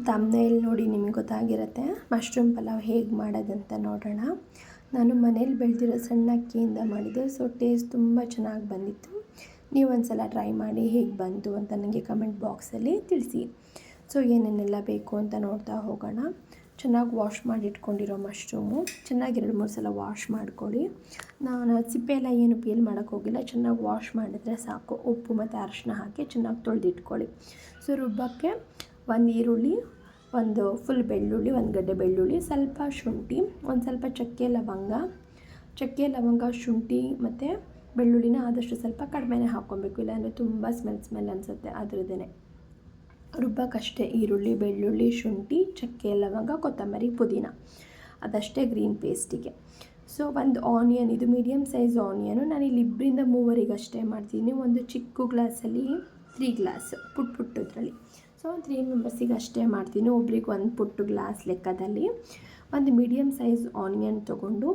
ತಮ್ಮನೇಲಿ ನೋಡಿ ನಿಮಗೆ ಗೊತ್ತಾಗಿರುತ್ತೆ ಮಶ್ರೂಮ್ ಪಲಾವ್ ಹೇಗೆ ಮಾಡೋದಂತ ನೋಡೋಣ. ನಾನು ಮನೇಲಿ ಬೆಳೆದಿರೋ ಸಣ್ಣ ಅಕ್ಕಿಯಿಂದ ಮಾಡಿದ್ದೆ. ಸೊ ಟೇಸ್ಟ್ ತುಂಬ ಚೆನ್ನಾಗಿ ಬಂದಿತ್ತು. ನೀವು ಒಂದು ಸಲ ಟ್ರೈ ಮಾಡಿ ಹೇಗೆ ಬಂತು ಅಂತ ನನಗೆ ಕಮೆಂಟ್ ಬಾಕ್ಸಲ್ಲಿ ತಿಳಿಸಿ. ಸೊ ಏನೇನೆಲ್ಲ ಬೇಕು ಅಂತ ನೋಡ್ತಾ ಹೋಗೋಣ. ಚೆನ್ನಾಗಿ ವಾಶ್ ಮಾಡಿ ಇಟ್ಕೊಂಡಿರೋ ಮಶ್ರೂಮು ಚೆನ್ನಾಗಿ 2-3 ಸಲ ವಾಶ್ ಮಾಡ್ಕೊಳ್ಳಿ. ನಾನು ಸಿಪ್ಪೆ ಎಲ್ಲ ಏನು ಪೀಲ್ ಮಾಡೋಕ್ಕೆ ಹೋಗಿಲ್ಲ, ಚೆನ್ನಾಗಿ ವಾಶ್ ಮಾಡಿದ್ರೆ ಸಾಕು. ಉಪ್ಪು ಮತ್ತು ಅರಿಶಿನ ಹಾಕಿ ಚೆನ್ನಾಗಿ ತೊಳೆದಿಟ್ಕೊಳ್ಳಿ. ಸೊ ರುಬ್ಬಕ್ಕೆ ಒಂದು ಈರುಳ್ಳಿ, ಒಂದು ಫುಲ್ ಬೆಳ್ಳುಳ್ಳಿ, ಒಂದು ಗಡ್ಡೆ ಬೆಳ್ಳುಳ್ಳಿ, ಸ್ವಲ್ಪ ಶುಂಠಿ, ಒಂದು ಸ್ವಲ್ಪ ಚಕ್ಕೆ ಲವಂಗ, ಶುಂಠಿ ಮತ್ತು ಬೆಳ್ಳುಳ್ಳಿನ ಆದಷ್ಟು ಸ್ವಲ್ಪ ಕಡಿಮೆನೇ ಹಾಕ್ಕೊಬೇಕು, ಇಲ್ಲಾಂದರೆ ತುಂಬ ಸ್ಮೆಲ್ ಅನಿಸುತ್ತೆ. ಅದ್ರದ್ದೇ ರುಬ್ಬಕ್ಕಷ್ಟೇ ಈರುಳ್ಳಿ, ಬೆಳ್ಳುಳ್ಳಿ, ಶುಂಠಿ, ಚಕ್ಕೆ ಲವಂಗ, ಕೊತ್ತಂಬರಿ, ಪುದೀನ ಅದಷ್ಟೇ ಗ್ರೀನ್ ಪೇಸ್ಟಿಗೆ. ಸೊ ಒಂದು ಆನಿಯನ್, ಇದು ಮೀಡಿಯಮ್ ಸೈಜ್ ಆನಿಯನು. ನಾನು ಇಲ್ಲಿ 2-3 ಅಷ್ಟೇ ಮಾಡ್ತೀನಿ. ಒಂದು ಚಿಕ್ಕ ಗ್ಲಾಸಲ್ಲಿ 3 ಗ್ಲಾಸ್ ಪುಟ್ಟದ್ರಲ್ಲಿ. ಸೊ 3 ಮೆಂಬರ್ಸಿಗೆ ಅಷ್ಟೇ ಮಾಡ್ತೀನಿ, ಒಬ್ರಿಗೆ ಒಂದು ಪುಟ್ಟ ಗ್ಲಾಸ್ ಲೆಕ್ಕದಲ್ಲಿ. ಒಂದು ಮೀಡಿಯಮ್ ಸೈಜ್ ಆನಿಯನ್ ತೊಗೊಂಡು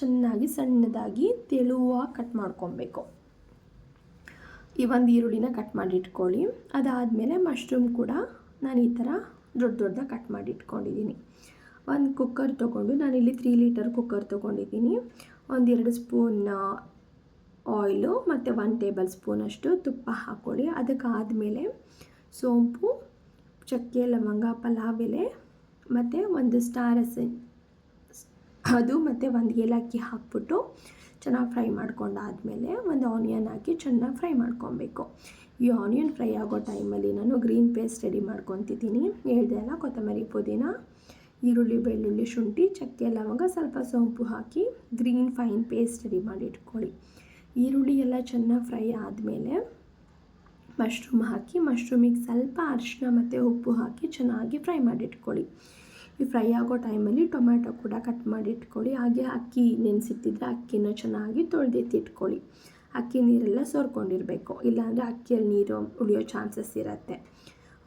ಚೆನ್ನಾಗಿ ಸಣ್ಣದಾಗಿ ತೆಳುವಾಗಿ ಕಟ್ ಮಾಡ್ಕೊಬೇಕು. ಈ ಒಂದು ಈರುಳ್ಳಿನ ಕಟ್ ಮಾಡಿ ಇಟ್ಕೊಳ್ಳಿ. ಅದಾದಮೇಲೆ ಮಶ್ರೂಮ್ ಕೂಡ ನಾನು ಈ ಥರ ದೊಡ್ಡದಾಗಿ ಕಟ್ ಮಾಡಿ ಇಟ್ಕೊಂಡಿದ್ದೀನಿ. ಒಂದು ಕುಕ್ಕರ್ ತೊಗೊಂಡು, ನಾನಿಲ್ಲಿ 3 ಲೀಟರ್ ಕುಕ್ಕರ್ ತೊಗೊಂಡಿದ್ದೀನಿ. 1-2 ಸ್ಪೂನ್ ಆಯಿಲು ಮತ್ತು 1 ಟೇಬಲ್ ಸ್ಪೂನಷ್ಟು ತುಪ್ಪ ಹಾಕ್ಕೊಳ್ಳಿ. ಅದಕ್ಕಾದಮೇಲೆ ಸೋಂಪು, ಚಕ್ಕೆ ಲವಂಗ, ಪಲಾವ್ ಎಲೆ ಮತ್ತು ಒಂದು ಸ್ಟಾರ್ ಅದು ಮತ್ತು ಒಂದು ಏಲಕ್ಕಿ ಹಾಕ್ಬಿಟ್ಟು ಚೆನ್ನಾಗಿ ಫ್ರೈ ಮಾಡ್ಕೊಂಡಾದಮೇಲೆ ಒಂದು ಆನಿಯನ್ ಹಾಕಿ ಚೆನ್ನಾಗಿ ಫ್ರೈ ಮಾಡ್ಕೊಬೇಕು. ಈ ಆನಿಯನ್ ಫ್ರೈ ಆಗೋ ಟೈಮಲ್ಲಿ ನಾನು ಗ್ರೀನ್ ಪೇಸ್ಟ್ ರೆಡಿ ಮಾಡ್ಕೊತಿದ್ದೀನಿ. ಹೇಳ್ದೆ ಅಲ್ಲ, ಕೊತ್ತಂಬರಿ, ಪುದೀನ, ಈರುಳ್ಳಿ, ಬೆಳ್ಳುಳ್ಳಿ, ಶುಂಠಿ, ಚಕ್ಕೆ ಲವಂಗ, ಸ್ವಲ್ಪ ಸೋಂಪು ಹಾಕಿ ಗ್ರೀನ್ ಫೈನ್ ಪೇಸ್ಟ್ ರೆಡಿ ಮಾಡಿ ಇಟ್ಕೊಳ್ಳಿ. ಈರುಳ್ಳಿ ಎಲ್ಲ ಚೆನ್ನಾಗಿ ಫ್ರೈ ಆದಮೇಲೆ ಮಶ್ರೂಮ್ ಹಾಕಿ, ಮಶ್ರೂಮಿಗೆ ಸ್ವಲ್ಪ ಅರಿಶಿನ ಮತ್ತು ಉಪ್ಪು ಹಾಕಿ ಚೆನ್ನಾಗಿ ಫ್ರೈ ಮಾಡಿಟ್ಕೊಳ್ಳಿ. ಈ ಫ್ರೈ ಆಗೋ ಟೈಮಲ್ಲಿ ಟೊಮ್ಯಾಟೊ ಕೂಡ ಕಟ್ ಮಾಡಿ ಇಟ್ಕೊಳ್ಳಿ. ಹಾಗೆ ಅಕ್ಕಿ ನೆನೆಸಿಟ್ಟಿದ್ರೆ ಅಕ್ಕಿನ ಚೆನ್ನಾಗಿ ತೊಳೆದಿಟ್ಟಿಟ್ಕೊಳ್ಳಿ. ಅಕ್ಕಿ ನೀರೆಲ್ಲ ಸೋರ್ಕೊಂಡಿರಬೇಕು, ಇಲ್ಲಾಂದರೆ ಅಕ್ಕಿಯಲ್ಲಿ ನೀರು ಉಳಿಯೋ ಚಾನ್ಸಸ್ ಇರುತ್ತೆ.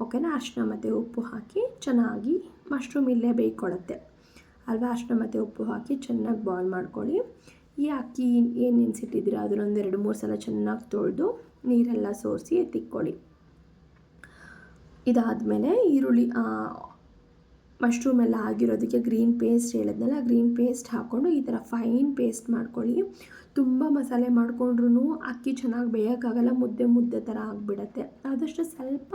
ಓಕೆನಾ. ಅರಿಶಿನ ಮತ್ತು ಉಪ್ಪು ಹಾಕಿ ಚೆನ್ನಾಗಿ, ಮಶ್ರೂಮ್ ಇಲ್ಲೇ ಬೇಯ್ಕೊಳ್ಳುತ್ತೆ ಅಲ್ವಾ. ಅರಿಶಿನ ಮತ್ತು ಉಪ್ಪು ಹಾಕಿ ಚೆನ್ನಾಗಿ ಬಾಯ್ಲ್ ಮಾಡ್ಕೊಳ್ಳಿ. ಈ ಅಕ್ಕಿ ಏನು ನೆನೆಸಿಟ್ಟಿದ್ದೀರ ಅದನ್ನೊಂದು 2-3 ಸಲ ಚೆನ್ನಾಗಿ ತೊಳೆದು ನೀರೆಲ್ಲ ಸೋರಿಸಿ ಎತ್ತಿಕ್ಕೊಳ್ಳಿ. ಇದಾದಮೇಲೆ ಈರುಳ್ಳಿ, ಮಶ್ರೂಮ್ ಎಲ್ಲ ಆಗಿರೋದಕ್ಕೆ ಗ್ರೀನ್ ಪೇಸ್ಟ್ ಹೇಳಿದ್ನಲ್ಲ, ಗ್ರೀನ್ ಪೇಸ್ಟ್ ಹಾಕ್ಕೊಂಡು ಈ ಥರ ಫೈನ್ ಪೇಸ್ಟ್ ಮಾಡ್ಕೊಳ್ಳಿ. ತುಂಬ ಮಸಾಲೆ ಮಾಡಿಕೊಂಡ್ರೂ ಅಕ್ಕಿ ಚೆನ್ನಾಗಿ ಬೇಯೋಕ್ಕಾಗಲ್ಲ, ಮುದ್ದೆ ಥರ ಆಗಿಬಿಡತ್ತೆ. ಆದಷ್ಟು ಸ್ವಲ್ಪ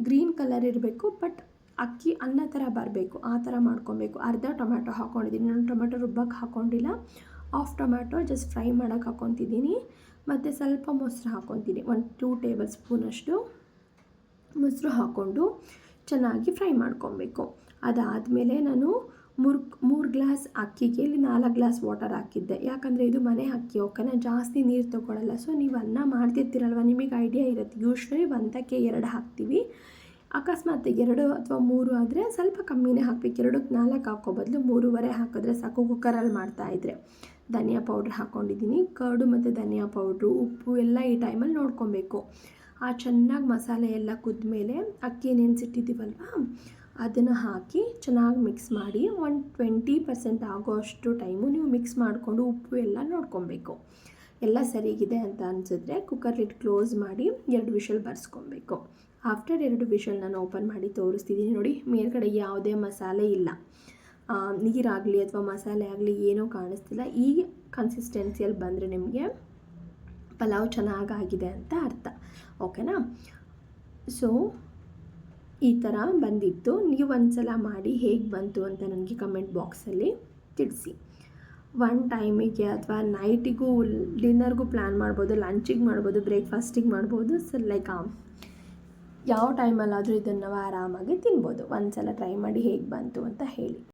ಗ್ರೀನ್ ಕಲರ್ ಇರಬೇಕು, ಬಟ್ ಅಕ್ಕಿ ಅನ್ನ ಥರ ಬರಬೇಕು, ಆ ಥರ ಮಾಡ್ಕೊಬೇಕು. ಅರ್ಧ ಟೊಮ್ಯಾಟೊ ಹಾಕ್ಕೊಂಡಿದ್ದೀನಿ. ನಾನು ಟೊಮ್ಯಾಟೊ ರುಬ್ಬಕ್ಕೆ ಹಾಕ್ಕೊಂಡಿಲ್ಲ, ಹಾಫ್ ಟೊಮ್ಯಾಟೊ ಜಸ್ಟ್ ಫ್ರೈ ಮಾಡೋಕ್ಕೆ ಹಾಕ್ಕೊತಿದ್ದೀನಿ. ಮತ್ತು ಸ್ವಲ್ಪ ಮೊಸರು ಹಾಕ್ಕೊತೀನಿ, 1-2 ಟೇಬಲ್ ಸ್ಪೂನಷ್ಟು ಮೊಸರು ಹಾಕ್ಕೊಂಡು ಚೆನ್ನಾಗಿ ಫ್ರೈ ಮಾಡ್ಕೊಬೇಕು. ಅದಾದಮೇಲೆ ನಾನು 3 ಗ್ಲಾಸ್ ಅಕ್ಕಿಗೆ ಇಲ್ಲಿ 4 ಗ್ಲಾಸ್ ವಾಟರ್ ಹಾಕಿದ್ದೆ. ಯಾಕಂದರೆ ಇದು ಮನೆ ಅಕ್ಕಿ, ಓಕೆನಾ, ಜಾಸ್ತಿ ನೀರು ತೊಗೊಳ್ಳಲ್ಲ. ಸೊ ನೀವು ಅನ್ನ ಮಾಡ್ತಿರ್ತೀರಲ್ವ, ನಿಮಗೆ ಐಡಿಯಾ ಇರುತ್ತೆ. ಯೂಶ್ವಲಿ 1ಕ್ಕೆ 2 ಹಾಕ್ತೀವಿ. ಅಕಸ್ಮಾತ್ 2 ಅಥವಾ 3 ಆದರೆ ಸ್ವಲ್ಪ ಕಮ್ಮಿನೇ ಹಾಕಬೇಕು. 2ಕ್ಕೆ 4 ಹಾಕೋ ಬದಲು 3.5 ಹಾಕಿದ್ರೆ ಸಾಕು, ಕುಕ್ಕರಲ್ಲಿ ಮಾಡ್ತಾಯಿದ್ರೆ. ಧನಿಯಾ ಪೌಡ್ರ್ ಹಾಕ್ಕೊಂಡಿದ್ದೀನಿ. ಕರ್ಡು ಮತ್ತು ಧನಿಯಾ ಪೌಡ್ರು, ಉಪ್ಪು ಎಲ್ಲ ಈ ಟೈಮಲ್ಲಿ ನೋಡ್ಕೊಬೇಕು. ಚೆನ್ನಾಗಿ ಮಸಾಲೆ ಎಲ್ಲ ಕುದ್ಮೇಲೆ ಅಕ್ಕಿ ನೆನೆಸಿಟ್ಟಿದ್ದೀವಲ್ವ ಅದನ್ನು ಹಾಕಿ ಚೆನ್ನಾಗಿ ಮಿಕ್ಸ್ ಮಾಡಿ 20% ಆಗೋ ಅಷ್ಟು ಟೈಮು ನೀವು ಮಿಕ್ಸ್ ಮಾಡಿಕೊಂಡು ಉಪ್ಪು ಎಲ್ಲ ನೋಡ್ಕೊಬೇಕು. ಎಲ್ಲ ಸರಿಗಿದೆ ಅಂತ ಅನಿಸಿದ್ರೆ ಕುಕ್ಕರ್ ಲಿಡ್ ಕ್ಲೋಸ್ ಮಾಡಿ 2 ವಿಷಲ್ ಬರ್ಸ್ಕೊಬೇಕು. ಆಫ್ಟರ್ 2 ವಿಷಲ್ ನಾನು ಓಪನ್ ಮಾಡಿ ತೋರಿಸ್ತಿದ್ದೀನಿ. ನೋಡಿ, ಮೇಲ್ಗಡೆ ಯಾವುದೇ ಮಸಾಲೆ ಇಲ್ಲ, ನೀರಾಗಲಿ ಅಥವಾ ಮಸಾಲೆ ಆಗಲಿ ಏನೂ ಕಾಣಿಸ್ತಿಲ್ಲ. ಈ ಕನ್ಸಿಸ್ಟೆನ್ಸಿಯಲ್ಲಿ ಬಂದರೆ ನಿಮಗೆ ಪಲಾವ್ ಚೆನ್ನಾಗಾಗಿದೆ ಅಂತ ಅರ್ಥ, ಓಕೆನಾ. ಸೊ ಈ ಥರ ಬಂದಿತ್ತು. ನೀವು ಒಂದು ಸಲ ಮಾಡಿ ಹೇಗೆ ಬಂತು ಅಂತ ನನಗೆ ಕಮೆಂಟ್ ಬಾಕ್ಸಲ್ಲಿ ತಿಳಿಸಿ. 1 ಟೈಮಿಗೆ ಅಥವಾ ನೈಟಿಗೂ, ಡಿನ್ನರ್ಗೂ ಪ್ಲ್ಯಾನ್ ಮಾಡ್ಬೋದು, ಲಂಚಿಗೆ ಮಾಡ್ಬೋದು, ಬ್ರೇಕ್ಫಾಸ್ಟಿಗೆ ಮಾಡ್ಬೋದು. ಸೊ ಲೈಕ್ ಯಾವ ಟೈಮಲ್ಲಾದರೂ ಇದನ್ನು ಆರಾಮಾಗಿ ತಿನ್ಬೋದು. ಒಂದು ಸಲ ಟ್ರೈ ಮಾಡಿ ಹೇಗೆ ಬಂತು ಅಂತ ಹೇಳಿ.